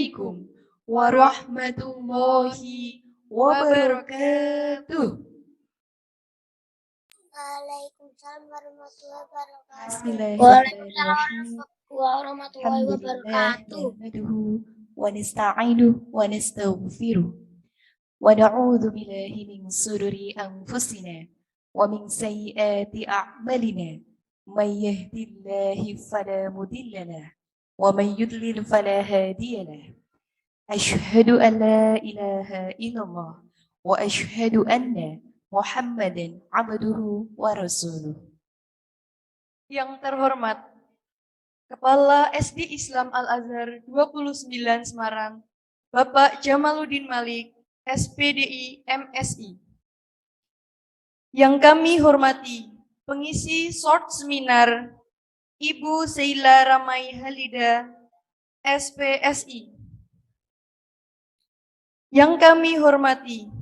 Assalamualaikum warahmatullahi wabarakatuh. Waalaikumsalam warahmatullahi wabarakatuh. Bismillahirrahmanirrahim. Warahmatullahi wabarakatuh. Nahmaduhu wa nasta'inuhu wa nastaghfiruh wa na'udzu billahi min shururi anfusina wa min sayyiati a'malina. May yahdihillahu fala mudilla lahu wa may yudlil fala hadiya lahu. Asyhadu an la ilaha illallah wa asyhadu anna Muhammadan abduhu wa rasuluh. Yang terhormat Kepala SD Islam Al-Azhar 29 Semarang, Bapak Jamaluddin Malik, SPDI MSI. Yang kami hormati pengisi short seminar Ibu Seila Ramai Halida, SPSI. Yang kami hormati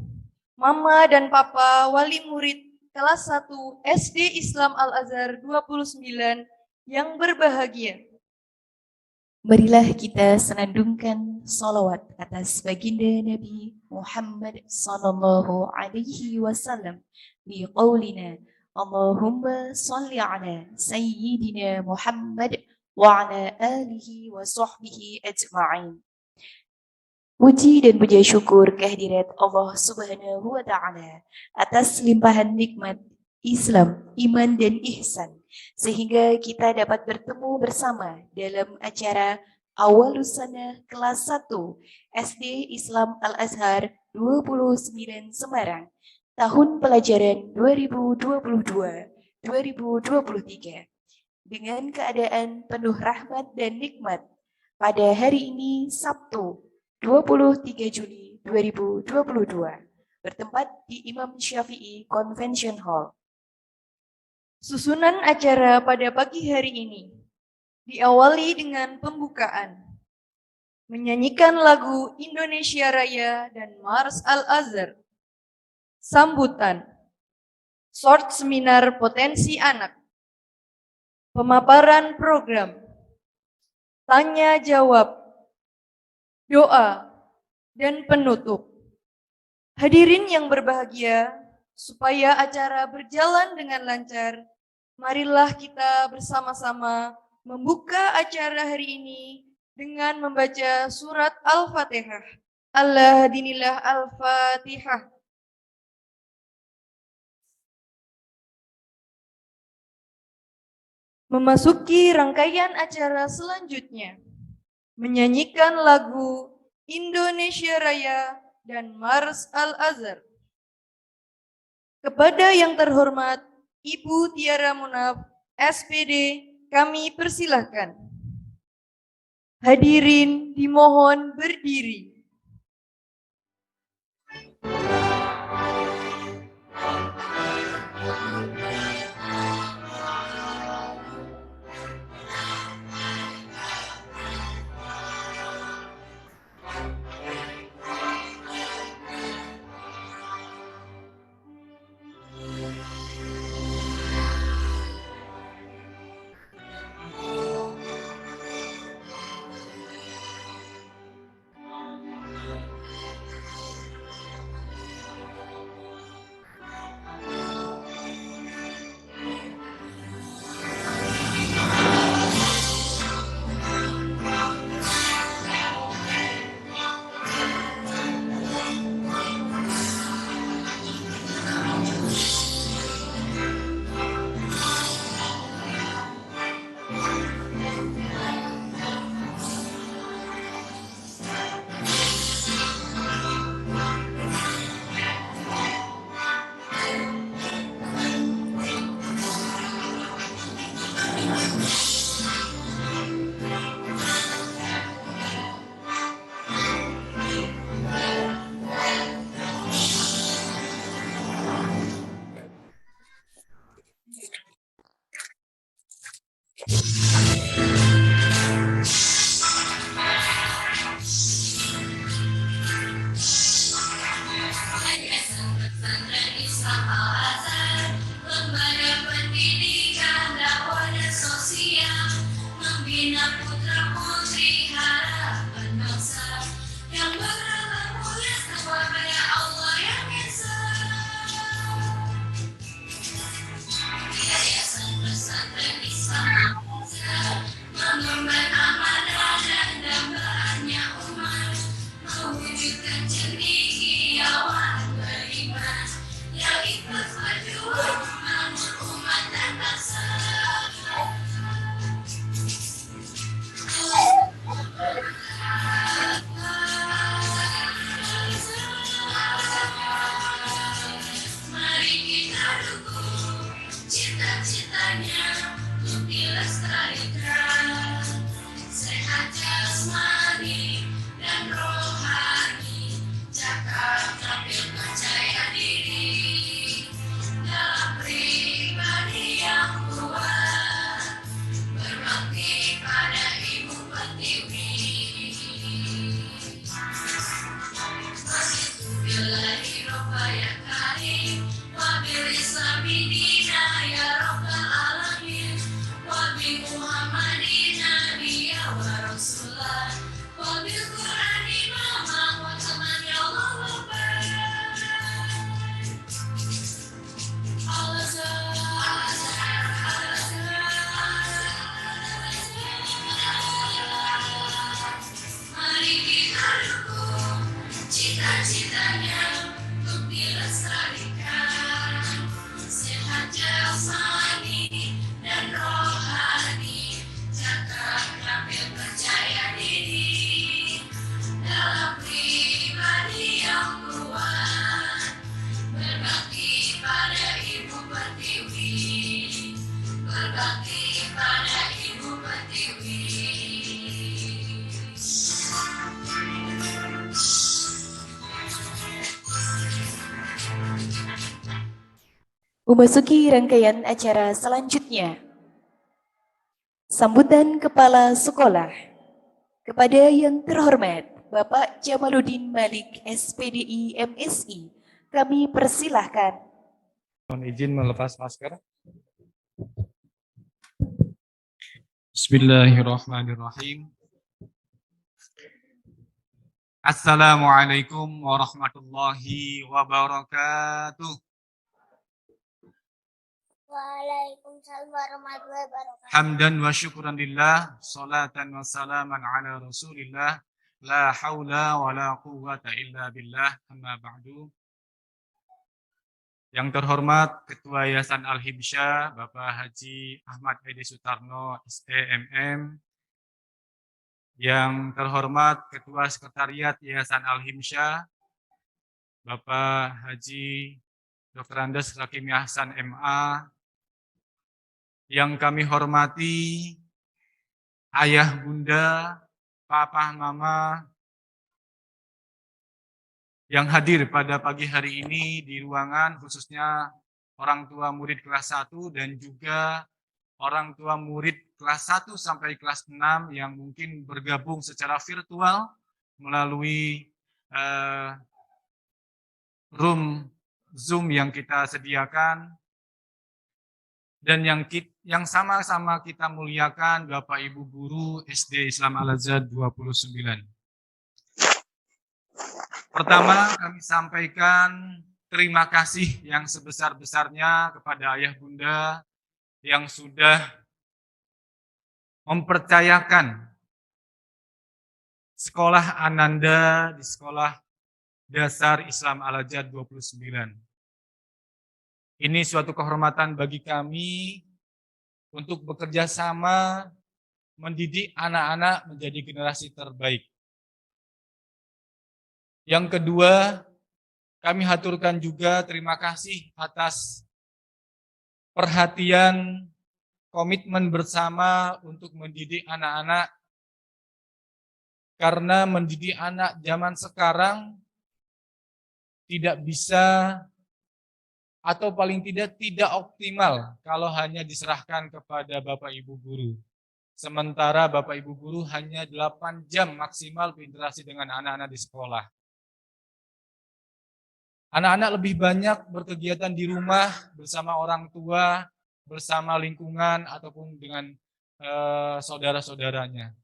Mama dan Papa wali murid kelas 1 SD Islam Al-Azhar 29 yang berbahagia. Marilah kita senandungkan salawat atas baginda Nabi Muhammad sallallahu alaihi wasallam bi qaulina Allahumma salli ala sayyidina Muhammad wa ala alihi wa sahbihi ajma'in. Puji dan puja syukur kehadirat Allah Subhanahu wa Ta'ala atas limpahan nikmat Islam, iman, dan ihsan, sehingga kita dapat bertemu bersama dalam acara Awalus Sanah kelas 1 SD Islam Al-Azhar 29 Semarang, tahun pelajaran 2022-2023, dengan keadaan penuh rahmat dan nikmat pada hari ini Sabtu 23 Juli 2022, bertempat di Imam Syafi'i Convention Hall. Susunan acara pada pagi hari ini diawali dengan pembukaan, menyanyikan lagu Indonesia Raya dan Mars Al-Azhar, sambutan, short seminar potensi anak, pemaparan program, tanya jawab, doa, dan penutup. Hadirin yang berbahagia, supaya acara berjalan dengan lancar, marilah kita bersama-sama membuka acara hari ini dengan membaca surat Al-Fatihah. Al-Hadinillah Al-Fatihah. Memasuki rangkaian acara selanjutnya, menyanyikan lagu Indonesia Raya dan Mars Al-Azhar. Kepada yang terhormat Ibu Tiara Munaf, SPD, kami persilahkan. Hadirin dimohon berdiri. Membina putra putri harapan bangsa. ya karim wa bil islami dina ya rabbal alamin wa bi muhammadin nabiyya wa rasulah wa bil qur'ani imama wa taman ya Allah akbar mari kita dukung cita-citanya untuk dilestarikan sehat jasmani dan rohani cakap tampil percaya diri dalam pribadi yang kuat berbakti pada ibu pertiwi berbakti pada ibu pertiwi. Memasuki rangkaian acara selanjutnya, sambutan Kepala Sekolah. Kepada yang terhormat Bapak Jamaluddin Malik SPDI MSI, kami persilahkan. Mohon izin melepas masker. Bismillahirrahmanirrahim. Assalamualaikum warahmatullahi wabarakatuh. Waalaikumsalam warahmatullahi wabarakatuh. Hamdan wa syukuran lillah, salatan wa salaman ala rasulillah, la hawla wa la quwwata illa billah, amma ba'du. Yang terhormat Ketua Yayasan Al-Himsyah, Bapak Haji Ahmad Edi Sutarno, STMM. Yang terhormat Ketua Sekretariat Yayasan Al-Himsyah, Bapak Haji Dr. Andes Rakimi Hasan MA. Yang kami hormati ayah, bunda, papa, mama yang hadir pada pagi hari ini di ruangan, khususnya orang tua murid kelas 1 dan juga orang tua murid kelas 1 sampai kelas 6 yang mungkin bergabung secara virtual melalui room Zoom yang kita sediakan. Dan yang sama-sama kita muliakan Bapak Ibu Guru SD Islam Al-Azhar 29. Pertama, kami sampaikan terima kasih yang sebesar-besarnya kepada ayah bunda yang sudah mempercayakan sekolah Ananda di Sekolah Dasar Islam Al-Azhar 29. Ini suatu kehormatan bagi kami untuk bekerja sama mendidik anak-anak menjadi generasi terbaik. Yang kedua, kami haturkan juga terima kasih atas perhatian, komitmen bersama untuk mendidik anak-anak, karena mendidik anak zaman sekarang tidak bisa atau paling tidak optimal kalau hanya diserahkan kepada Bapak Ibu Guru. Sementara Bapak Ibu Guru hanya 8 jam maksimal berinteraksi dengan anak-anak di sekolah. Anak-anak lebih banyak berkegiatan di rumah bersama orang tua, bersama lingkungan ataupun dengan saudara-saudaranya.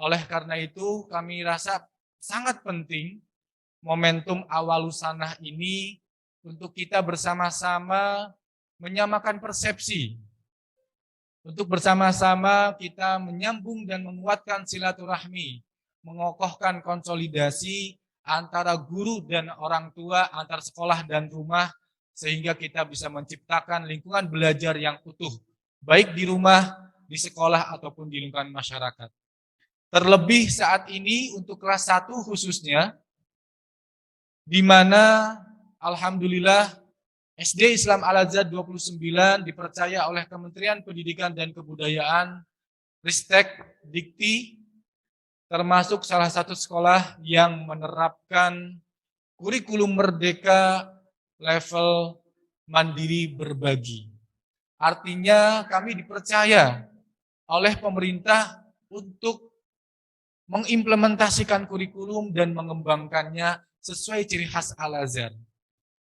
Oleh karena itu kami rasa sangat penting momentum Awalusanah ini untuk kita bersama-sama menyamakan persepsi. Untuk bersama-sama kita menyambung dan menguatkan silaturahmi, mengokohkan konsolidasi antara guru dan orang tua, antar sekolah dan rumah, sehingga kita bisa menciptakan lingkungan belajar yang utuh, baik di rumah, di sekolah, ataupun di lingkungan masyarakat. Terlebih saat ini untuk kelas 1 khususnya, di mana alhamdulillah SD Islam Al-Azhar 29 dipercaya oleh Kementerian Pendidikan dan Kebudayaan, Ristek, Dikti, termasuk salah satu sekolah yang menerapkan kurikulum merdeka level mandiri berbagi. Artinya kami dipercaya oleh pemerintah untuk mengimplementasikan kurikulum dan mengembangkannya sesuai ciri khas Al-Azhar.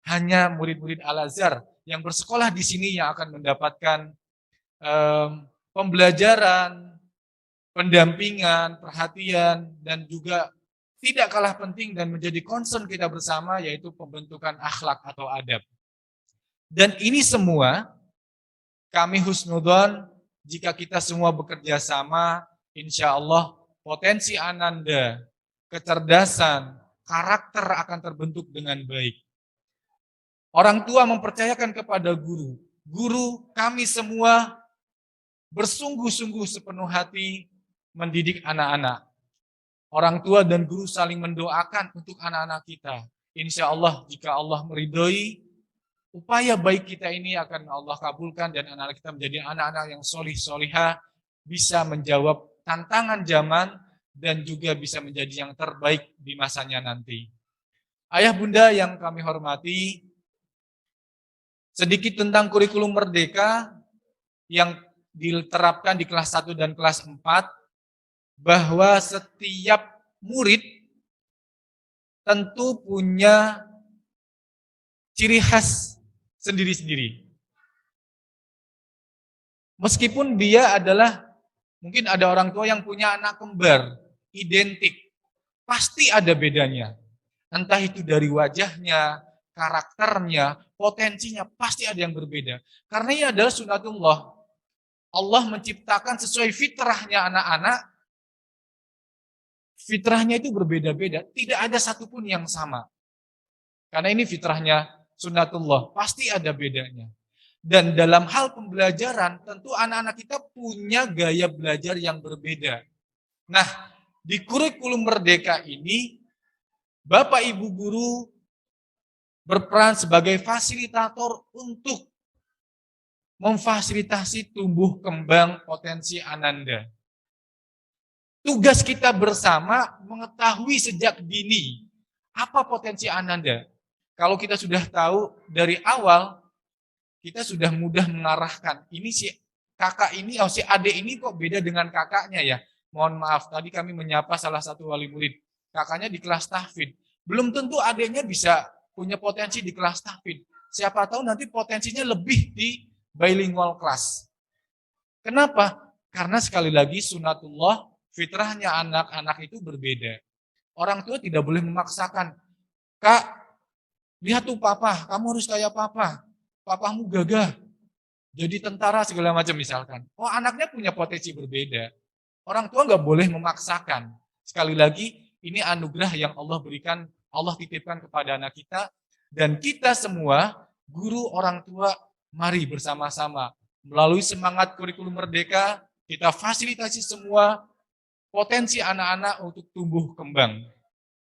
hanya murid-murid Al-Azhar yang bersekolah di sini yang akan mendapatkan pembelajaran, pendampingan, perhatian, dan juga tidak kalah penting dan menjadi concern kita bersama, yaitu pembentukan akhlak atau adab. Dan ini semua kami husnudzon jika kita semua bekerja sama, insya Allah potensi Ananda, kecerdasan, karakter akan terbentuk dengan baik. Orang tua mempercayakan kepada guru. Guru kami semua bersungguh-sungguh sepenuh hati mendidik anak-anak. Orang tua dan guru saling mendoakan untuk anak-anak kita. Insya Allah jika Allah meridhoi, upaya baik kita ini akan Allah kabulkan dan anak-anak kita menjadi anak-anak yang solih-solihah, bisa menjawab tantangan zaman dan juga bisa menjadi yang terbaik di masanya nanti. Ayah bunda yang kami hormati, sedikit tentang kurikulum Merdeka yang diterapkan di kelas 1 dan kelas 4, bahwa setiap murid tentu punya ciri khas sendiri-sendiri. Meskipun dia adalah, mungkin ada orang tua yang punya anak kembar, identik, pasti ada bedanya. Entah itu dari wajahnya, karakternya, potensinya, pasti ada yang berbeda. Karena ini adalah sunatullah. Allah menciptakan sesuai fitrahnya anak-anak, fitrahnya itu berbeda-beda, tidak ada satupun yang sama. Karena ini fitrahnya sunnatullah, pasti ada bedanya. Dan dalam hal pembelajaran, tentu anak-anak kita punya gaya belajar yang berbeda. Nah, di kurikulum Merdeka ini, Bapak Ibu guru berperan sebagai fasilitator untuk memfasilitasi tumbuh kembang potensi Ananda. Tugas kita bersama mengetahui sejak dini apa potensi Ananda. Kalau kita sudah tahu dari awal, kita sudah mudah mengarahkan. Ini si kakak ini, si adik ini kok beda dengan kakaknya ya. Mohon maaf, tadi kami menyapa salah satu wali murid. Kakaknya di kelas tahfidz. Belum tentu adiknya bisa punya potensi di kelas tahfidz. Siapa tahu nanti potensinya lebih di bilingual class. Kenapa? Karena sekali lagi sunatullah, fitrahnya anak-anak itu berbeda. Orang tua tidak boleh memaksakan. Kak, lihat tuh papa, kamu harus kayak papa. Papamu gagah, jadi tentara segala macam misalkan. Oh, anaknya punya potensi berbeda. Orang tua nggak boleh memaksakan. Sekali lagi, ini anugerah yang Allah berikan, Allah titipkan kepada anak kita. Dan kita semua, guru, orang tua, mari bersama-sama. Melalui semangat kurikulum Merdeka, kita fasilitasi semua potensi anak-anak untuk tumbuh kembang.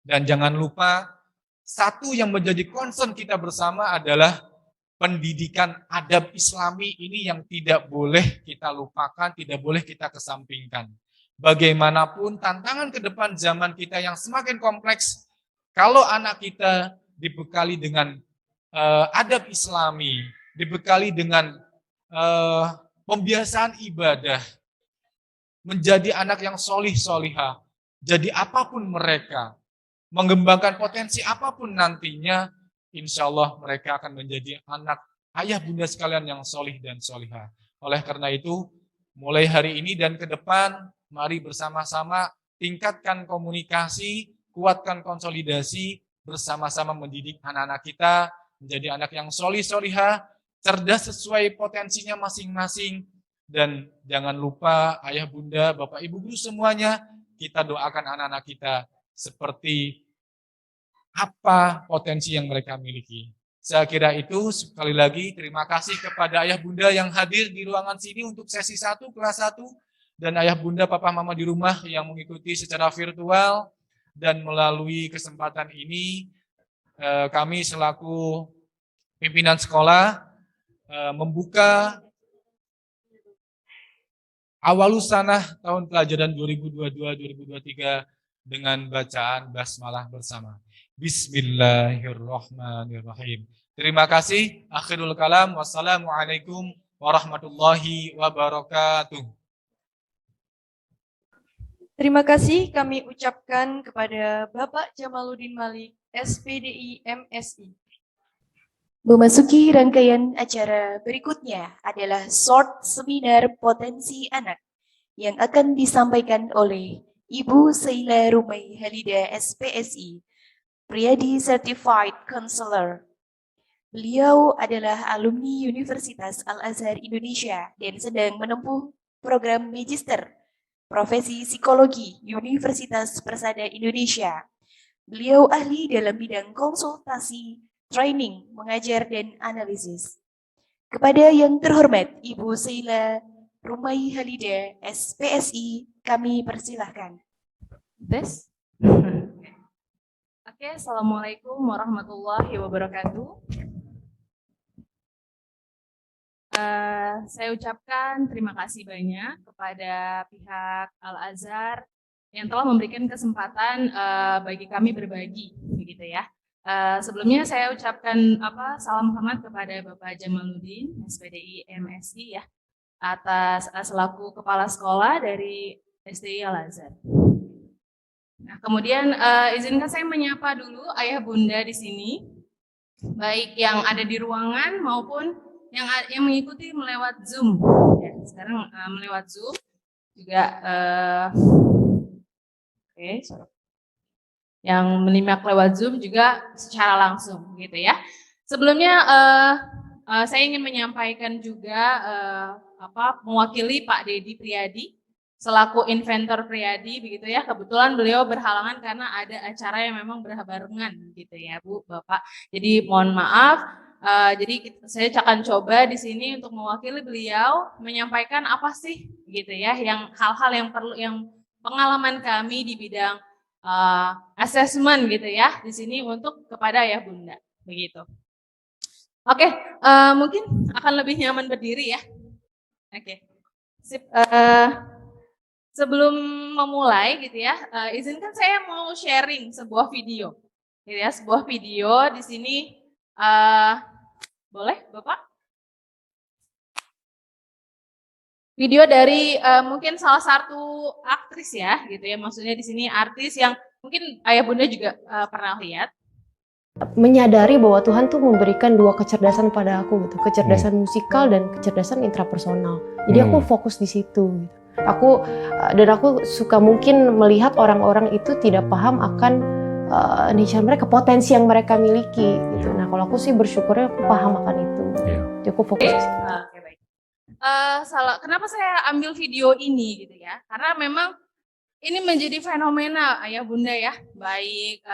Dan jangan lupa, satu yang menjadi concern kita bersama adalah pendidikan adab Islami ini yang tidak boleh kita lupakan, tidak boleh kita kesampingkan. Bagaimanapun tantangan ke depan zaman kita yang semakin kompleks, kalau anak kita dibekali dengan adab Islami, dibekali dengan pembiasaan ibadah, menjadi anak yang solih-solihah, jadi apapun mereka, mengembangkan potensi apapun nantinya, insya Allah mereka akan menjadi anak ayah bunda sekalian yang solih dan solihah. Oleh karena itu, mulai hari ini dan ke depan, mari bersama-sama tingkatkan komunikasi, kuatkan konsolidasi, bersama-sama mendidik anak-anak kita menjadi anak yang solih solihah, cerdas sesuai potensinya masing-masing. Dan jangan lupa ayah bunda, bapak ibu guru semuanya, kita doakan anak-anak kita seperti apa potensi yang mereka miliki. Saya kira itu. Sekali lagi terima kasih kepada ayah bunda yang hadir di ruangan sini untuk sesi 1, kelas 1, dan ayah bunda, papa mama di rumah yang mengikuti secara virtual. Dan melalui kesempatan ini, kami selaku pimpinan sekolah membuka Awalusanah tahun pelajaran 2022-2023 dengan bacaan basmalah bersama. Bismillahirrahmanirrahim. Terima kasih. Akhirul kalam. Wassalamualaikum warahmatullahi wabarakatuh. Terima kasih kami ucapkan kepada Bapak Jamaluddin Malik, SPDI MSI. Memasuki rangkaian acara berikutnya adalah short seminar potensi anak yang akan disampaikan oleh Ibu Seila Rumai Halida SPSI, Priadi Certified Counselor. Beliau adalah alumni Universitas Al-Azhar Indonesia dan sedang menempuh program Magister Profesi Psikologi Universitas Persada Indonesia. Beliau ahli dalam bidang konsultasi, training, mengajar, dan analisis. Kepada yang terhormat Ibu Seila Rumai Halida SPSI, kami persilahkan. Tes. Oke, Assalamualaikum warahmatullahi wabarakatuh. Saya ucapkan terima kasih banyak kepada pihak Al-Azhar yang telah memberikan kesempatan bagi kami berbagi, begitu ya. Sebelumnya saya ucapkan salam hormat kepada Bapak Jamaluddin, SPDI MSI ya, atas selaku kepala sekolah dari SDI Al-Azhar. Nah, kemudian izinkan saya menyapa dulu ayah bunda di sini, baik yang ada di ruangan maupun yang mengikuti melewat Zoom. Ya, sekarang melewat Zoom juga, yang menyimak lewat Zoom juga secara langsung, gitu ya. Sebelumnya saya ingin menyampaikan juga mewakili Pak Dedi Priadi selaku inventor Priadi, begitu ya. Kebetulan beliau berhalangan karena ada acara yang memang berbarengan, gitu ya, Bu, Bapak. Jadi mohon maaf. Jadi saya akan coba di sini untuk mewakili beliau menyampaikan apa sih, gitu ya, yang hal-hal yang perlu, yang pengalaman kami di bidang asesmen, gitu ya, di sini untuk kepada ayah bunda, begitu. Oke, mungkin akan lebih nyaman berdiri ya. Oke, sip. Sebelum memulai, gitu ya, izinkan saya mau sharing sebuah video, gitu ya, sebuah video di sini. Boleh, Bapak? Video dari mungkin salah satu aktris ya, gitu ya. Maksudnya di sini artis yang mungkin ayah bunda juga pernah lihat. Menyadari bahwa Tuhan tuh memberikan dua kecerdasan pada aku gitu, kecerdasan musikal dan kecerdasan intrapersonal. Jadi aku fokus di situ. Gitu. Aku suka mungkin melihat orang-orang itu tidak paham akan nature mereka, potensi yang mereka miliki gitu. Nah, kalau aku sih bersyukurnya aku paham akan itu. Jadi aku fokus di situ. Oke, baik. Kenapa saya ambil video ini gitu ya? Karena memang ini menjadi fenomena ayah bunda ya, baik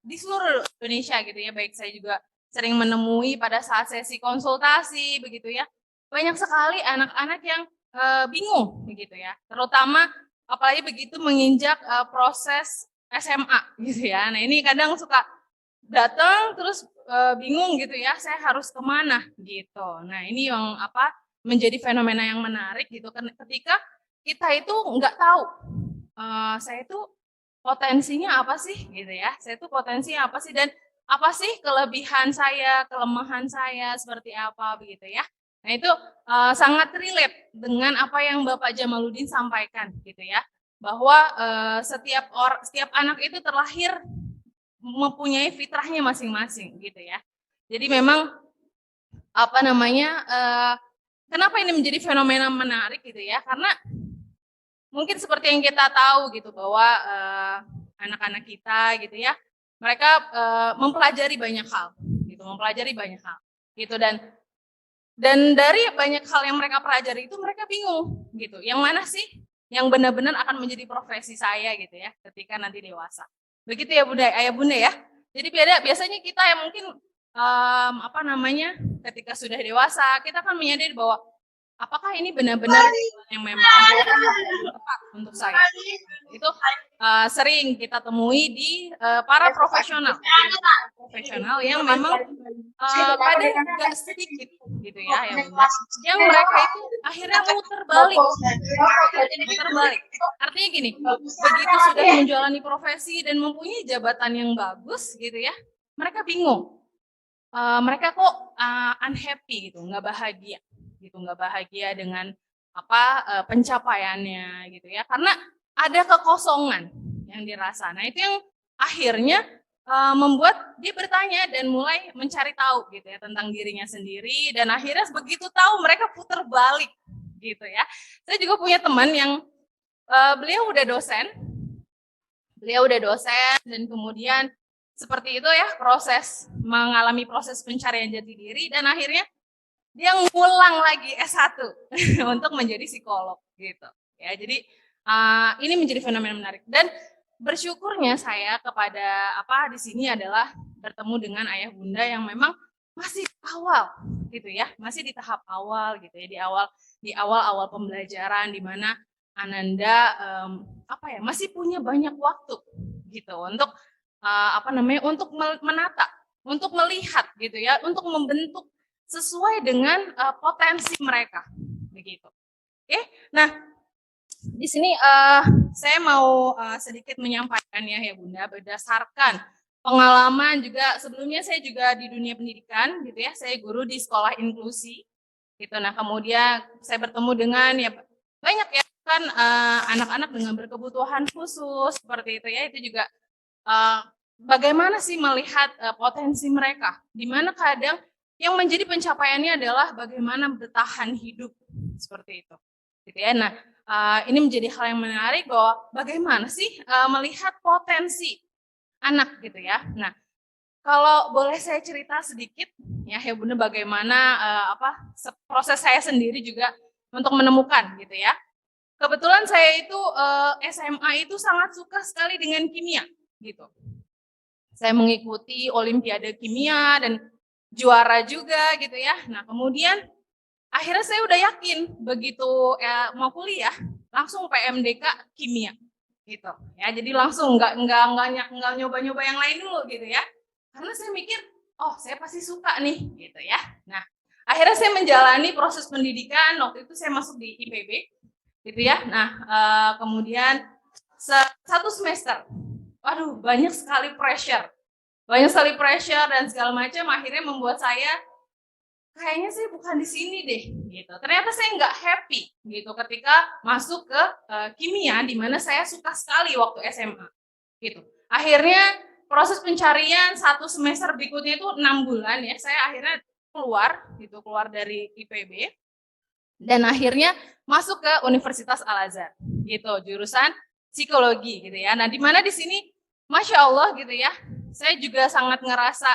di seluruh Indonesia gitu ya. Baik saya juga sering menemui pada saat sesi konsultasi begitu ya. Banyak sekali anak-anak yang bingung begitu ya. Terutama apalagi begitu menginjak proses SMA gitu ya. Nah ini kadang suka datang terus bingung gitu ya, saya harus kemana gitu. Nah ini yang menjadi fenomena yang menarik gitu, ketika kita itu nggak tahu saya itu potensinya apa sih gitu ya, saya itu potensinya apa sih dan apa sih kelebihan saya, kelemahan saya seperti apa begitu ya. Nah itu sangat relate dengan apa yang Bapak Jamaluddin sampaikan gitu ya, bahwa setiap anak itu terlahir mempunyai fitrahnya masing-masing gitu ya. Jadi memang kenapa ini menjadi fenomena menarik gitu ya? Karena mungkin seperti yang kita tahu gitu bahwa anak-anak kita gitu ya, mereka mempelajari banyak hal gitu, dan dari banyak hal yang mereka pelajari itu mereka bingung gitu. Yang mana sih yang benar-benar akan menjadi profesi saya gitu ya ketika nanti dewasa. Begitu ya Bunda, ayah bunda ya. Jadi biasanya kita yang mungkin ketika sudah dewasa kita kan menyadari bahwa apakah ini benar-benar yang memang tepat untuk saya. Itu sering kita temui di para profesional yang memang pada nggak sedikit gitu ya, yang mereka itu akhirnya muter balik. Artinya gini, begitu sudah menjalani profesi dan mempunyai jabatan yang bagus gitu ya, mereka bingung. Mereka kok unhappy gitu, nggak bahagia dengan pencapaiannya gitu ya, karena ada kekosongan yang dirasa. Nah itu yang akhirnya membuat dia bertanya dan mulai mencari tahu gitu ya tentang dirinya sendiri, dan akhirnya begitu tahu mereka putar balik gitu ya. Saya juga punya teman yang beliau udah dosen dan kemudian seperti itu ya, mengalami proses pencarian jati diri, dan akhirnya dia ngulang lagi S1 untuk menjadi psikolog gitu ya. Jadi ini menjadi fenomena menarik, dan bersyukurnya saya kepada di sini adalah bertemu dengan ayah bunda yang memang masih awal gitu ya, masih di tahap awal gitu ya, di awal pembelajaran, di mana Ananda masih punya banyak waktu gitu untuk untuk menata, untuk melihat gitu ya, untuk membentuk sesuai dengan potensi mereka begitu. Oke, nah di sini saya mau sedikit menyampaikan ya Bunda, berdasarkan pengalaman juga sebelumnya saya juga di dunia pendidikan gitu ya, saya guru di sekolah inklusi gitu. Nah kemudian saya bertemu dengan ya banyak ya kan anak-anak dengan berkebutuhan khusus seperti itu ya, itu juga bagaimana sih melihat potensi mereka, di mana kadang yang menjadi pencapaiannya adalah bagaimana bertahan hidup seperti itu gitu ya. Nah ini menjadi hal yang menarik bahwa bagaimana sih melihat potensi anak gitu ya. Nah kalau boleh saya cerita sedikit ya Bunda, bagaimana proses saya sendiri juga untuk menemukan gitu ya. Kebetulan saya itu SMA itu sangat suka sekali dengan kimia gitu. Saya mengikuti olimpiade kimia dan juara juga gitu ya. Nah kemudian akhirnya saya udah yakin begitu mau kuliah langsung PMDK kimia gitu ya. Jadi langsung nggak nyoba-nyoba yang lain dulu gitu ya. Karena saya mikir, oh saya pasti suka nih gitu ya. Nah akhirnya saya menjalani proses pendidikan, waktu itu saya masuk di IPB gitu ya. Nah kemudian satu semester, waduh banyak sekali pressure dan segala macam, akhirnya membuat saya kayaknya saya bukan di sini deh gitu. Ternyata saya nggak happy gitu ketika masuk ke kimia, di mana saya suka sekali waktu SMA gitu. Akhirnya proses pencarian satu semester berikutnya itu 6 bulan ya, saya akhirnya keluar dari IPB dan akhirnya masuk ke Universitas Al-Azhar gitu, jurusan psikologi gitu ya. Nah di mana di sini Masya Allah gitu ya, saya juga sangat ngerasa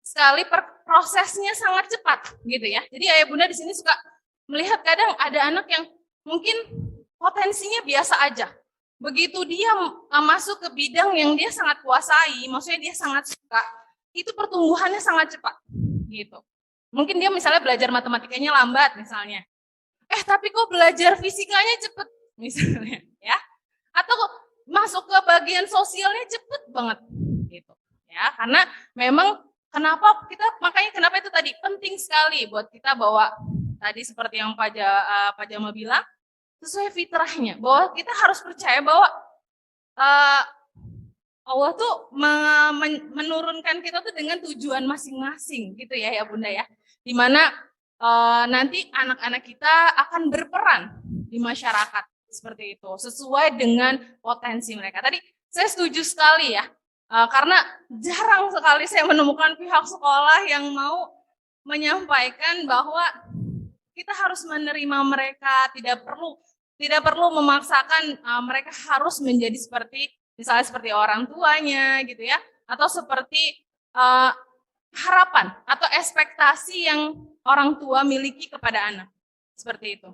sekali prosesnya sangat cepat gitu ya. Jadi ayah bunda di sini suka melihat kadang ada anak yang mungkin potensinya biasa aja. Begitu dia masuk ke bidang yang dia sangat kuasai, maksudnya dia sangat suka, itu pertumbuhannya sangat cepat gitu. Mungkin dia misalnya belajar matematikanya lambat misalnya. Tapi kok belajar fisikanya cepet misalnya ya. Atau masuk ke bagian sosialnya cepet banget gitu. Ya, karena memang makanya kenapa itu tadi penting sekali buat kita bahwa tadi seperti yang Pak Jamal bilang, sesuai fitrahnya, bahwa kita harus percaya bahwa Allah tuh menurunkan kita tuh dengan tujuan masing-masing gitu ya Bunda ya. Dimana nanti anak-anak kita akan berperan di masyarakat seperti itu, sesuai dengan potensi mereka. Tadi saya setuju sekali ya. Karena jarang sekali saya menemukan pihak sekolah yang mau menyampaikan bahwa kita harus menerima mereka, tidak perlu memaksakan mereka harus menjadi misalnya seperti orang tuanya gitu ya, atau seperti harapan atau ekspektasi yang orang tua miliki kepada anak seperti itu.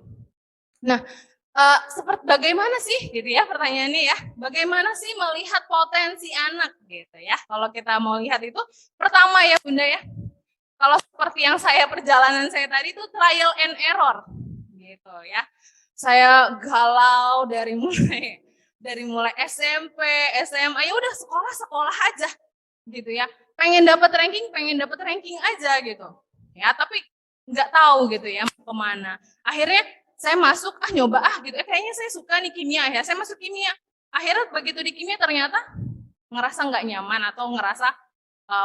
Nah, seperti bagaimana sih gitu ya pertanyaannya ya, bagaimana sih melihat potensi anak gitu ya. Kalau kita mau lihat itu pertama ya Bunda ya, kalau seperti yang perjalanan saya tadi itu trial and error gitu ya. Saya galau dari mulai SMP, SMA, ya udah sekolah aja gitu ya. Pengen dapat ranking aja gitu ya, tapi nggak tahu gitu ya kemana. Akhirnya saya masuk nyoba gitu, kayaknya saya suka nih kimia ya, saya masuk kimia. Akhirnya begitu di kimia ternyata ngerasa nggak nyaman atau ngerasa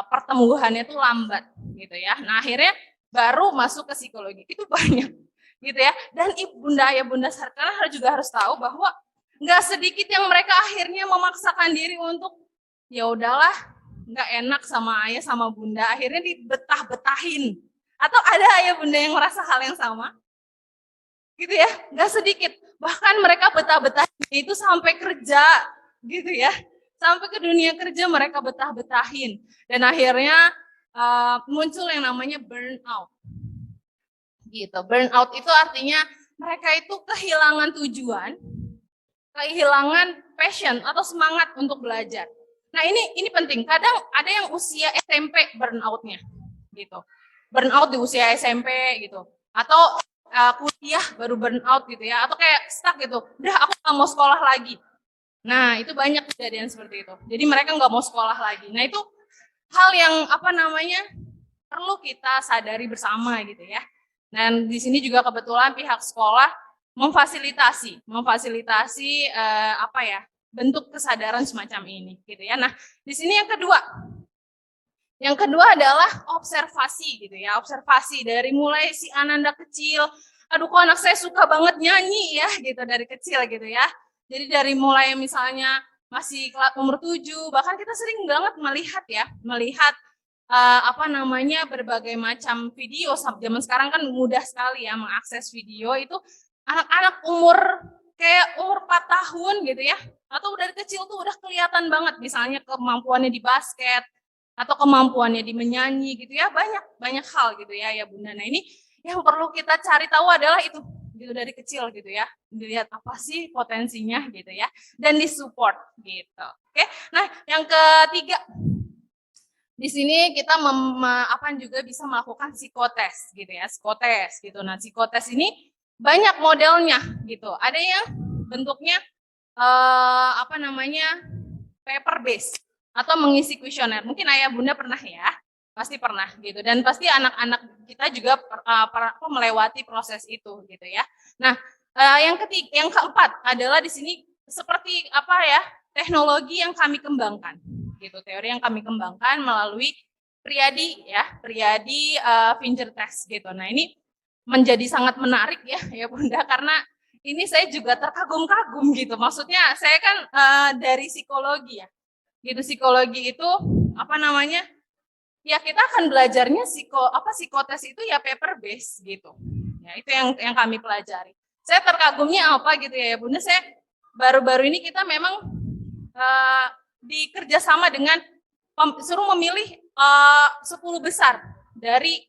pertumbuhannya tuh lambat gitu ya. Nah akhirnya baru masuk ke psikologi, itu banyak gitu ya. Dan ayah bunda sekarang juga harus tahu bahwa nggak sedikit yang mereka akhirnya memaksakan diri untuk ya udahlah nggak enak sama ayah sama bunda, akhirnya dibetah-betahin. Atau ada ayah bunda yang merasa hal yang sama? Gitu ya, nggak sedikit. Bahkan mereka betah-betahin itu sampai kerja, gitu ya. Sampai ke dunia kerja mereka betah-betahin. Dan akhirnya muncul yang namanya burnout. Gitu. Burnout itu artinya mereka itu kehilangan tujuan, kehilangan passion atau semangat untuk belajar. Nah ini penting. Kadang ada yang usia SMP burnout-nya, gitu. Burnout di usia SMP gitu. Atau kuliah baru burnout gitu ya. Atau kayak stuck gitu. Udah aku nggak mau sekolah lagi. Nah itu banyak kejadian seperti itu. Jadi mereka nggak mau sekolah lagi. Nah itu hal yang perlu kita sadari bersama gitu ya. Dan di sini juga kebetulan pihak sekolah memfasilitasi bentuk kesadaran semacam ini gitu ya. Nah, di sini yang kedua adalah observasi gitu ya. Observasi dari mulai si Ananda kecil, aduh kok anak saya suka banget nyanyi ya gitu dari kecil gitu ya. Jadi dari mulai misalnya masih umur 7, bahkan kita sering banget melihat berbagai macam video. Zaman sekarang kan mudah sekali ya mengakses video. Itu anak-anak umur 4 tahun gitu ya, atau dari kecil tuh udah kelihatan banget misalnya kemampuannya di basket atau kemampuannya di menyanyi gitu ya, banyak hal gitu ya Bunda. Nah ini yang perlu kita cari tahu adalah itu gitu dari kecil gitu ya, dilihat apa sih potensinya gitu ya, dan disupport gitu. Oke, nah yang ketiga di sini kita juga bisa melakukan psikotes gitu ya, psikotes gitu. Nah psikotes ini banyak modelnya gitu. Ada yang bentuknya paper based atau mengisi kuesioner. Mungkin ayah bunda pernah ya, pasti pernah gitu. Dan pasti anak-anak kita juga melewati proses itu gitu ya. Nah yang keempat adalah di sini seperti teknologi yang kami kembangkan gitu. Teori yang kami kembangkan melalui Priyadi finger test gitu. Nah ini menjadi sangat menarik ya Bunda, karena ini saya juga terkagum-kagum gitu. Maksudnya saya kan dari psikologi ya, gitu. Psikologi itu ya kita akan belajarnya psikotes itu ya paper base gitu. Ya itu yang kami pelajari. Saya terkagumnya apa gitu ya Bunda. Saya baru-baru ini kita memang dikerjasama dengan suruh memilih 10 besar dari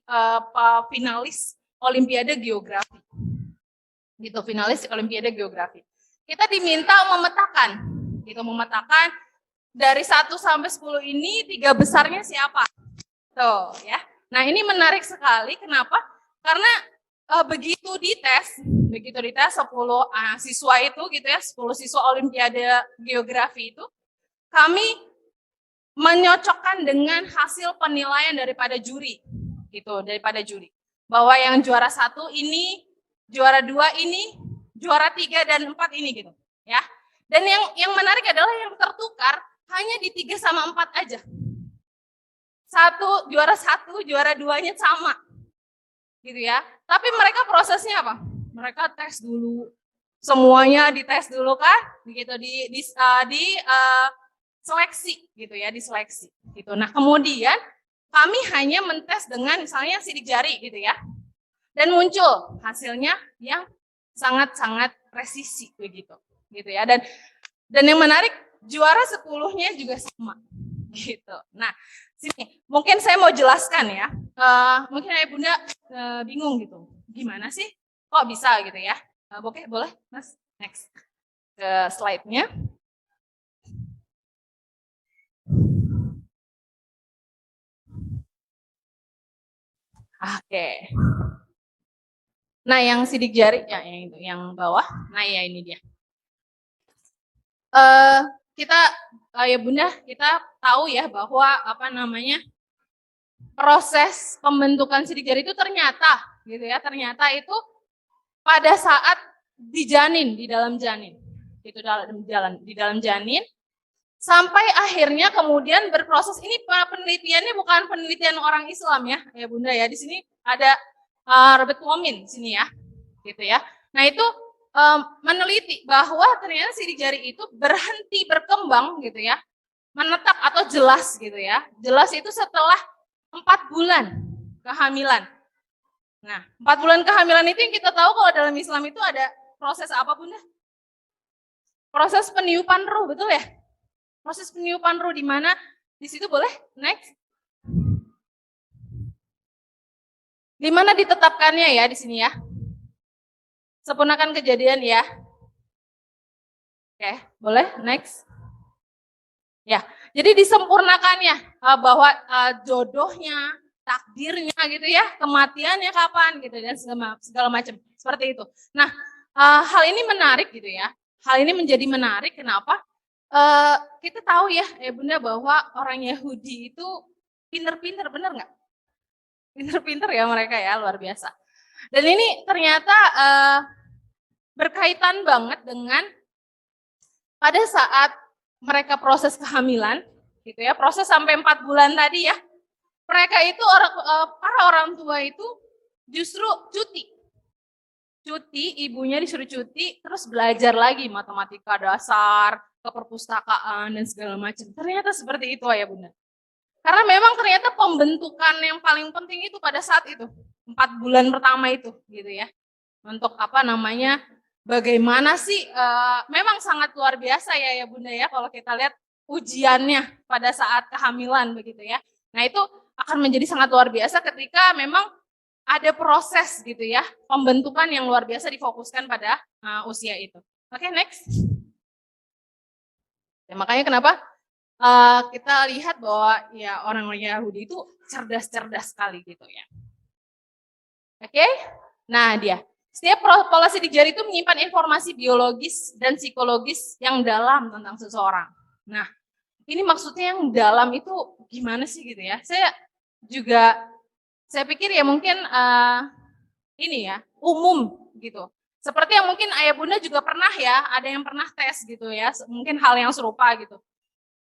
finalis Olimpiade Geografi. Gitu, finalis Olimpiade Geografi. Kita diminta memetakan dari 1 sampai 10 ini 3 besarnya siapa. Tuh, ya. Nah, ini menarik sekali. Kenapa? Karena begitu dites 10 siswa itu gitu ya, 10 siswa Olimpiade Geografi itu, kami menyocokkan dengan hasil penilaian daripada juri. Gitu, bahwa yang juara 1 ini, juara 2 ini, juara 3 dan 4 ini gitu, ya. Dan yang menarik adalah yang tertukar hanya di 3 sama 4 aja. Juara 1, juara 2-nya sama. Gitu ya. Tapi mereka prosesnya apa? Mereka tes dulu. Semuanya dites dulu kan? Begitu seleksi gitu ya, diseleksi gitu. Nah, kemudian kami hanya mentes dengan misalnya sidik jari gitu ya. Dan muncul hasilnya yang sangat-sangat presisi begitu. Gitu ya. Dan yang menarik juara 10-nya juga sama. Gitu. Nah, sini mungkin saya mau jelaskan ya. Mungkin ayah bunda bingung gitu. Gimana sih? Kok bisa gitu ya? Oke, boleh, Mas. Next. Ke slide-nya. Oke. Nah, yang sidik jari ya, yang bawah. Nah, ya ini dia. Kita ya Bunda, kita tahu ya bahwa proses pembentukan sidik jari itu ternyata itu pada saat di dalam janin. Itu di dalam janin sampai akhirnya kemudian berproses. Ini penelitiannya bukan penelitian orang Islam ya Bunda ya. Di sini ada Robert Womin sini ya, gitu ya. Nah itu meneliti bahwa ternyata sidik jari itu berhenti berkembang gitu ya menetap atau jelas gitu ya. Jelas itu setelah 4 bulan kehamilan. Nah, 4 bulan kehamilan itu yang kita tahu kalau dalam Islam itu ada proses apa Bunda? Proses peniupan ruh, betul ya? Proses peniupan ruh di mana di situ boleh next. Di mana ditetapkannya ya di sini ya? Sempurnakan kejadian ya. Oke, boleh next. Ya, jadi disempurnakannya bahwa jodohnya, takdirnya gitu ya, kematiannya kapan gitu dan segala macam seperti itu. Nah, hal ini menarik gitu ya. Hal ini menjadi menarik kenapa? Kita tahu ya, Bunda bahwa orang Yahudi itu pinter-pinter, bener nggak? Pinter-pinter ya mereka ya, luar biasa. Dan ini ternyata berkaitan banget dengan pada saat mereka proses kehamilan, gitu ya, proses sampai 4 bulan tadi ya, mereka itu para orang tua itu justru cuti, ibunya disuruh cuti, terus belajar lagi matematika dasar, ke perpustakaan dan segala macam. Ternyata seperti itu ya Bunda. Karena memang ternyata pembentukan yang paling penting itu pada saat itu, 4 bulan pertama itu, gitu ya. Untuk bagaimana sih, memang sangat luar biasa ya Bunda ya, kalau kita lihat ujiannya pada saat kehamilan begitu ya. Nah itu akan menjadi sangat luar biasa ketika memang ada proses gitu ya, pembentukan yang luar biasa difokuskan pada usia itu. Oke, next. Ya, makanya kenapa kita lihat bahwa ya orang-orang Yahudi itu cerdas-cerdas sekali gitu ya. Oke, nah dia. Setiap pola sidik jari itu menyimpan informasi biologis dan psikologis yang dalam tentang seseorang. Nah, ini maksudnya yang dalam itu gimana sih gitu ya? Saya pikir ya mungkin ini ya, umum gitu. Seperti yang mungkin ayah bunda juga pernah ya, ada yang pernah tes gitu ya, mungkin hal yang serupa gitu.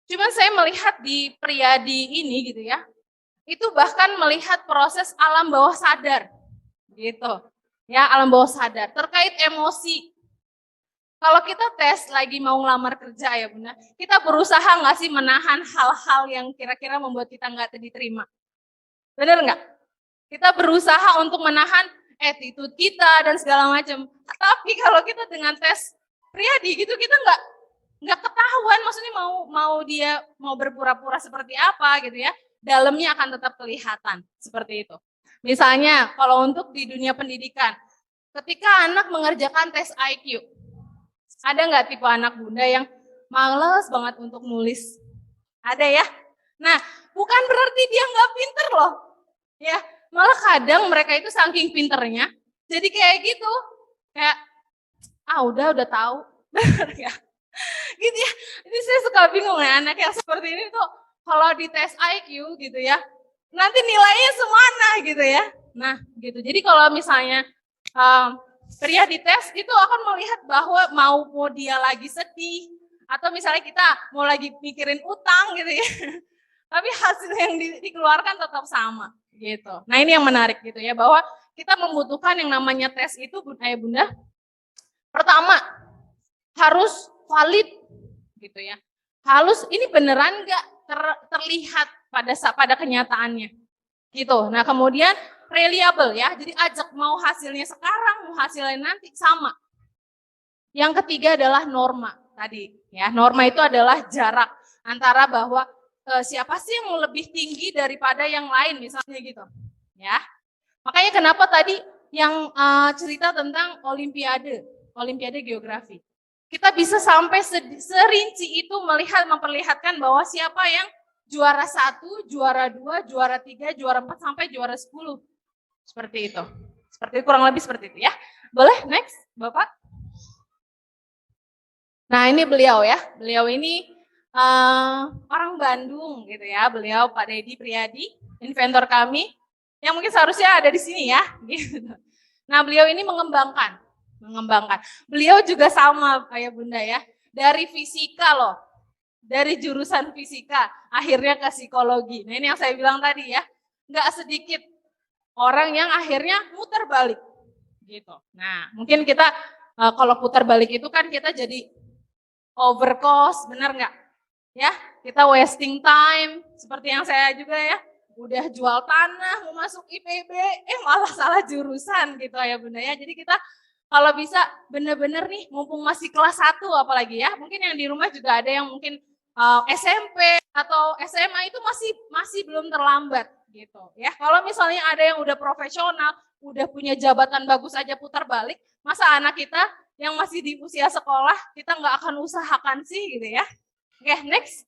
Cuman saya melihat di Priyadi ini gitu ya, itu bahkan melihat proses alam bawah sadar gitu. Ya, alam bawah sadar terkait emosi. Kalau kita tes lagi mau ngelamar kerja ya Bunda, kita berusaha nggak sih menahan hal-hal yang kira-kira membuat kita nggak diterima? Bener nggak? Kita berusaha untuk menahan attitude kita dan segala macam. Tapi kalau kita dengan tes Priyadi gitu, kita nggak ketahuan, maksudnya dia mau berpura-pura seperti apa gitu ya, dalamnya akan tetap kelihatan seperti itu. Misalnya kalau untuk di dunia pendidikan, ketika anak mengerjakan tes IQ, ada nggak tipe anak bunda yang males banget untuk nulis? Ada ya? Nah, bukan berarti dia nggak pinter loh, ya. Malah kadang mereka itu saking pinternya, jadi kayak gitu, kayak udah tahu, gitu ya. Ini saya suka bingung ya, anak yang seperti ini tuh kalau di tes IQ gitu ya, nanti nilainya semana gitu ya. Nah, gitu. Jadi kalau misalnya pria di tes itu akan melihat bahwa mau dia lagi sedih atau misalnya kita mau lagi mikirin utang gitu ya. Tapi hasil yang dikeluarkan tetap sama gitu. Nah, ini yang menarik gitu ya, bahwa kita membutuhkan yang namanya tes itu ayah bunda. Pertama, harus valid gitu ya. Harus ini beneran nggak terlihat pada kenyataannya gitu. Nah, kemudian reliable ya, jadi ajak mau hasilnya sekarang, mau hasilnya nanti sama. Yang ketiga adalah norma tadi ya. Norma itu adalah jarak antara bahwa siapa sih yang lebih tinggi daripada yang lain misalnya gitu ya. Makanya kenapa tadi yang cerita tentang olimpiade geografi. Kita bisa sampai serinci itu memperlihatkan bahwa siapa yang juara 1, juara 2, juara 3, juara 4, sampai juara 10. Seperti itu. Kurang lebih seperti itu ya. Boleh next, Bapak? Nah, ini beliau ya. Beliau ini orang Bandung gitu ya. Beliau Pak Dedi Priyadi, inventor kami, yang mungkin seharusnya ada di sini ya. Gitu. Nah, beliau ini mengembangkan. Beliau juga sama kayak Bunda ya. Dari fisika loh. Dari jurusan fisika, akhirnya ke psikologi. Nah, ini yang saya bilang tadi ya. Nggak sedikit orang yang akhirnya muter balik. Gitu. Nah, mungkin kita kalau putar balik itu kan kita jadi overcost, benar nggak? Ya, kita wasting time seperti yang saya juga ya. Udah jual tanah, mau masuk IPB, malah salah jurusan gitu ya Bunda ya. Jadi kita kalau bisa bener-bener nih, mumpung masih kelas 1 apalagi ya, mungkin yang di rumah juga ada yang mungkin SMP atau SMA itu masih belum terlambat gitu ya. Kalau misalnya ada yang udah profesional, udah punya jabatan bagus aja putar balik, masa anak kita yang masih di usia sekolah kita nggak akan usahakan sih gitu ya. Oke, next.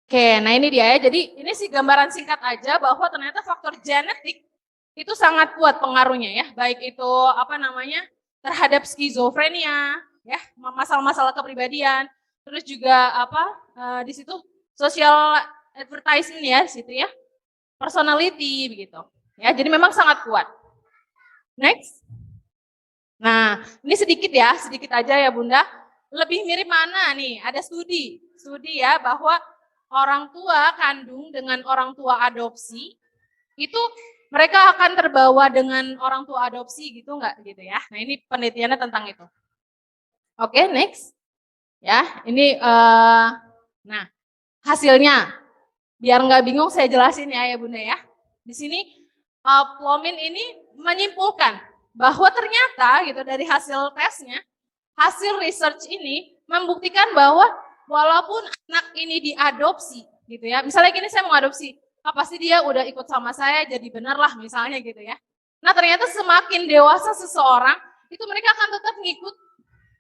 Oke, nah ini dia ya. Jadi ini sih gambaran singkat aja bahwa ternyata faktor genetik itu sangat kuat pengaruhnya ya. Baik itu terhadap skizofrenia, ya, masalah-masalah kepribadian, terus juga di situ social advertising ya, situ ya, personality begitu. Ya, jadi memang sangat kuat. Next. Nah, ini sedikit aja ya Bunda. Lebih mirip mana nih? Ada studi ya bahwa orang tua kandung dengan orang tua adopsi itu mereka akan terbawa dengan orang tua adopsi gitu enggak gitu ya. Nah, ini penelitiannya tentang itu. Oke, next. Ya, ini nah, hasilnya biar nggak bingung saya jelasin ya Bunda ya. Di sini Plomin ini menyimpulkan bahwa ternyata gitu dari hasil tesnya, hasil research ini membuktikan bahwa walaupun anak ini diadopsi gitu ya, misalnya gini saya mau adopsi, pasti dia udah ikut sama saya jadi benar lah misalnya gitu ya. Nah ternyata semakin dewasa seseorang itu mereka akan tetap ngikut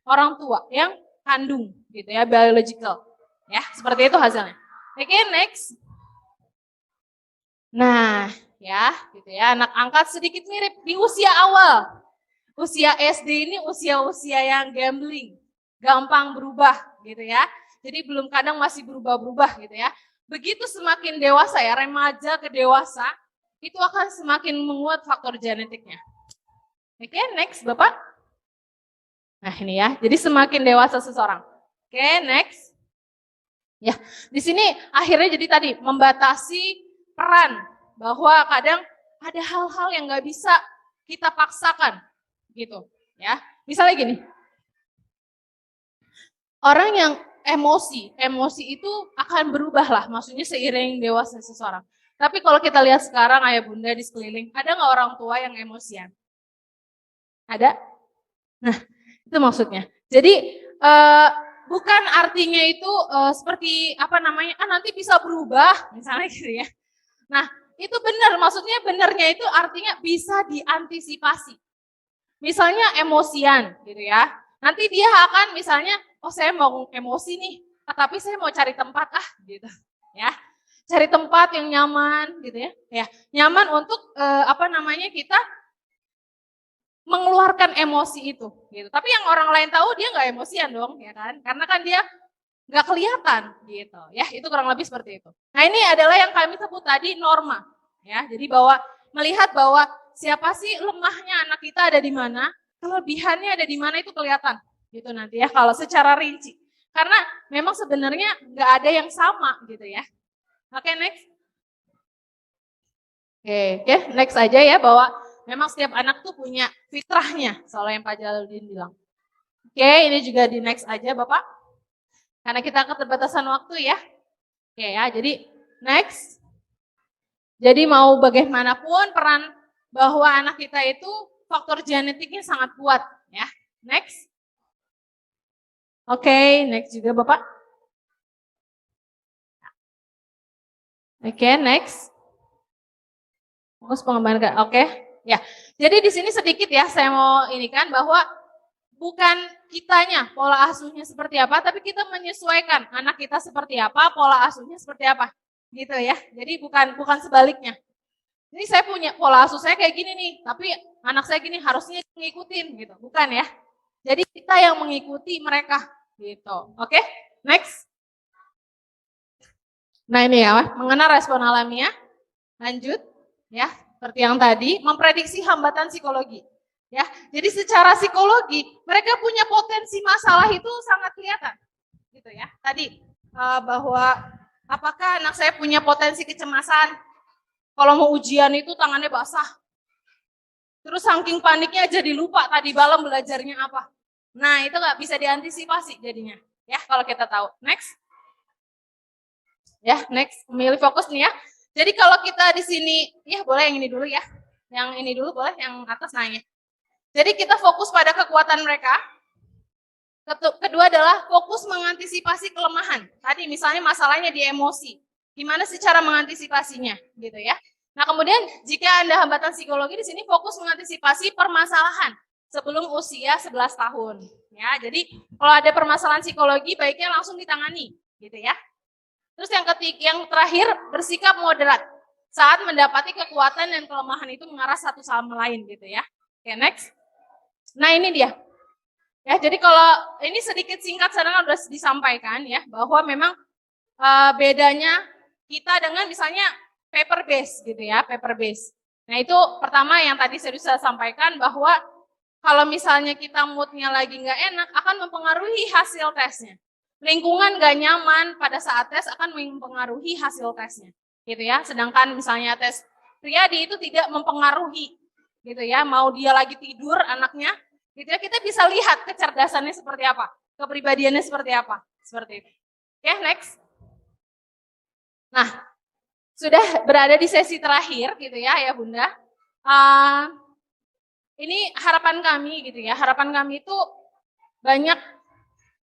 orang tua yang kandung gitu ya, biological ya, seperti itu hasilnya. Oke, next. Nah ya gitu ya, anak angkat sedikit mirip di usia awal. Usia SD ini usia-usia yang gambling, gampang berubah gitu ya. Jadi belum kadang masih berubah-berubah gitu ya. Begitu semakin dewasa ya, remaja ke dewasa, itu akan semakin menguat faktor genetiknya. Oke, next Bapak. Nah ini ya, jadi semakin dewasa seseorang. Oke, next. Ya, di sini akhirnya jadi tadi membatasi peran bahwa kadang ada hal-hal yang nggak bisa kita paksakan. Gitu ya, misalnya gini, orang yang emosi itu akan berubah lah, maksudnya seiring dewasa seseorang. Tapi kalau kita lihat sekarang ayah bunda di sekeliling, ada nggak orang tua yang emosian? Ada? Nah itu maksudnya. Jadi bukan artinya itu seperti nanti bisa berubah misalnya gitu ya. Nah itu benar, maksudnya benarnya itu artinya bisa diantisipasi. Misalnya emosian gitu ya, nanti dia akan misalnya, saya mau emosi nih, tapi saya mau cari tempat gitu ya, cari tempat yang nyaman gitu ya, nyaman untuk kita mengeluarkan emosi itu gitu. Tapi yang orang lain tahu dia nggak emosian dong ya kan, karena kan dia nggak kelihatan gitu ya, itu kurang lebih seperti itu. Nah ini adalah yang kami sebut tadi norma ya, jadi melihat bahwa siapa sih lemahnya anak kita ada di mana, kelebihannya ada di mana itu kelihatan gitu nanti ya kalau secara rinci. Karena memang sebenarnya nggak ada yang sama gitu ya. Oke, next. Oke, next aja ya bahwa memang setiap anak tuh punya fitrahnya, soalnya yang Pak Jaludin bilang. Oke, ini juga di next aja Bapak. Karena kita keterbatasan waktu ya. Oke ya, jadi next. Jadi mau bagaimanapun peran bahwa anak kita itu faktor genetiknya sangat kuat ya. Next. Oke, next juga Bapak. Oke, next. Fokus pengembangan. Oke, ya. Jadi di sini sedikit ya saya mau inikan bahwa bukan kitanya pola asuhnya seperti apa, tapi kita menyesuaikan anak kita seperti apa, pola asuhnya seperti apa. Gitu ya. Jadi bukan sebaliknya. Ini saya punya pola asuh saya kayak gini nih, tapi anak saya gini harusnya ngikutin gitu, bukan ya. Jadi kita yang mengikuti mereka gitu. Oke, next. Nah ini ya, mengenal respon alamiah. Lanjut ya, seperti yang tadi, memprediksi hambatan psikologi. Ya, jadi secara psikologi mereka punya potensi masalah itu sangat kelihatan, gitu ya. Tadi bahwa apakah anak saya punya potensi kecemasan? Kalau mau ujian itu tangannya basah. Terus saking paniknya jadi lupa tadi malam belajarnya apa. Nah itu nggak bisa diantisipasi jadinya. Ya, kalau kita tahu. Next. Ya, next. Memilih fokus nih ya. Jadi kalau kita di sini, ya boleh yang ini dulu ya. Yang ini dulu boleh, yang atas nanya. Jadi kita fokus pada kekuatan mereka. Kedua adalah fokus mengantisipasi kelemahan. Tadi misalnya masalahnya di emosi. Gimana sih cara mengantisipasinya, gitu ya. Nah, kemudian jika Anda hambatan psikologi di sini fokus mengantisipasi permasalahan sebelum usia 11 tahun. Ya, jadi kalau ada permasalahan psikologi baiknya langsung ditangani, gitu ya. Terus yang terakhir bersikap moderat saat mendapati kekuatan dan kelemahan itu mengarah satu sama lain, gitu ya. Oke, next. Nah, ini dia. Ya, jadi kalau ini sedikit singkat sekarang sudah disampaikan ya bahwa memang bedanya kita dengan misalnya paper base gitu ya, paper base. Nah, itu pertama yang tadi saya sudah sampaikan bahwa kalau misalnya kita moodnya lagi nggak enak akan mempengaruhi hasil tesnya. Lingkungan nggak nyaman pada saat tes akan mempengaruhi hasil tesnya, gitu ya. Sedangkan misalnya tes Riyadi itu tidak mempengaruhi, gitu ya. Mau dia lagi tidur anaknya, gitu ya, kita bisa lihat kecerdasannya seperti apa, kepribadiannya seperti apa, seperti itu. Oke, next. Nah, sudah berada di sesi terakhir, gitu ya, Ayah Bunda. Ini harapan kami, gitu ya. Harapan kami itu banyak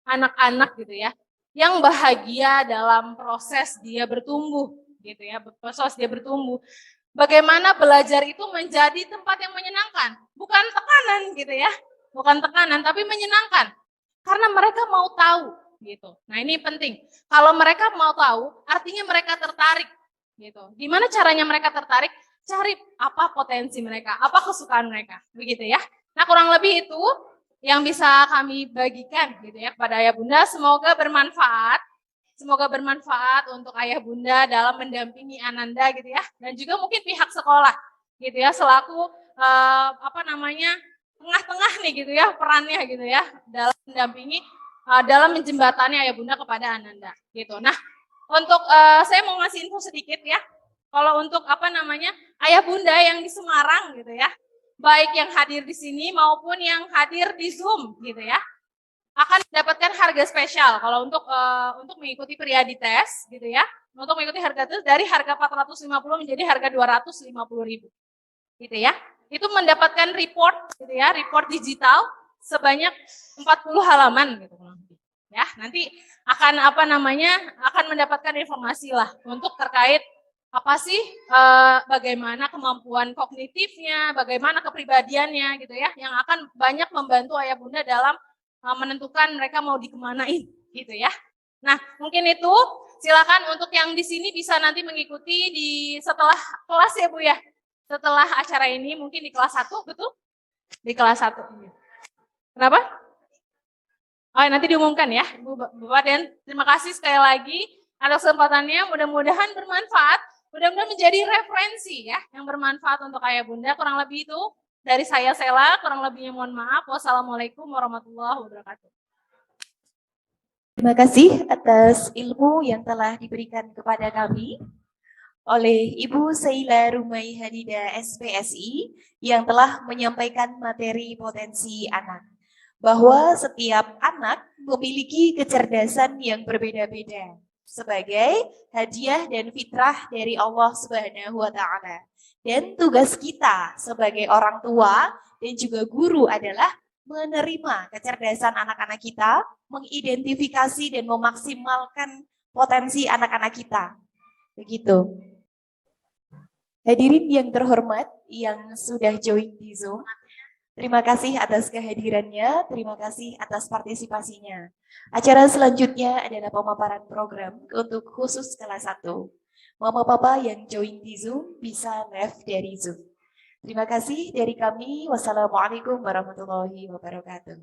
anak-anak, gitu ya, yang bahagia dalam proses dia bertumbuh, gitu ya, proses dia bertumbuh. Bagaimana belajar itu menjadi tempat yang menyenangkan, bukan tekanan, gitu ya. Bukan tekanan, tapi menyenangkan. Karena mereka mau tahu, gitu. Nah, ini penting. Kalau mereka mau tahu, artinya mereka tertarik, gitu. Gimana caranya mereka tertarik? Cari apa potensi mereka, apa kesukaan mereka, begitu ya. Nah, kurang lebih itu yang bisa kami bagikan, gitu ya, kepada Ayah Bunda. Semoga bermanfaat. Semoga bermanfaat untuk Ayah Bunda dalam mendampingi Ananda, gitu ya. Dan juga mungkin pihak sekolah, gitu ya, selaku tengah-tengah nih gitu ya perannya gitu ya dalam mendampingi dalam menjembatani Ayah Bunda kepada Ananda gitu. Nah, untuk saya mau ngasih info sedikit ya. Kalau untuk Ayah Bunda yang di Semarang gitu ya, baik yang hadir di sini maupun yang hadir di Zoom gitu ya, akan mendapatkan harga spesial kalau untuk mengikuti Priyadi tes gitu ya. Untuk mengikuti harga tes dari harga 450 menjadi harga 250.000 gitu ya. Itu mendapatkan report gitu ya, report digital sebanyak 40 halaman gitu. Ya, nanti akan akan mendapatkan informasi lah untuk terkait apa sih bagaimana kemampuan kognitifnya, bagaimana kepribadiannya gitu ya, yang akan banyak membantu Ayah Bunda dalam menentukan mereka mau dikemanain gitu ya. Nah, mungkin itu silakan untuk yang di sini bisa nanti mengikuti di setelah kelas ya Bu ya. Setelah acara ini mungkin di kelas 1, betul? Di kelas 1. Kenapa? Oh, nanti diumumkan ya, Bu, Bapak, dan terima kasih sekali lagi atas kesempatannya. Mudah-mudahan bermanfaat, mudah-mudahan menjadi referensi ya, yang bermanfaat untuk Ayah Bunda. Kurang lebih itu dari saya Sela, kurang lebihnya mohon maaf. Wassalamualaikum warahmatullahi wabarakatuh. Terima kasih atas ilmu yang telah diberikan kepada kami oleh Ibu Saila Rumai Hadida SPSI yang telah menyampaikan materi potensi anak. Bahwa setiap anak memiliki kecerdasan yang berbeda-beda sebagai hadiah dan fitrah dari Allah Subhanahu wa Ta'ala. Dan tugas kita sebagai orang tua dan juga guru adalah menerima kecerdasan anak-anak kita, mengidentifikasi dan memaksimalkan potensi anak-anak kita. Begitu. Hadirin yang terhormat yang sudah join di Zoom, terima kasih atas kehadirannya, terima kasih atas partisipasinya. Acara selanjutnya adalah pemaparan program untuk khusus kelas 1. Mama Papa yang join di Zoom bisa live dari Zoom. Terima kasih dari kami. Wassalamualaikum warahmatullahi wabarakatuh.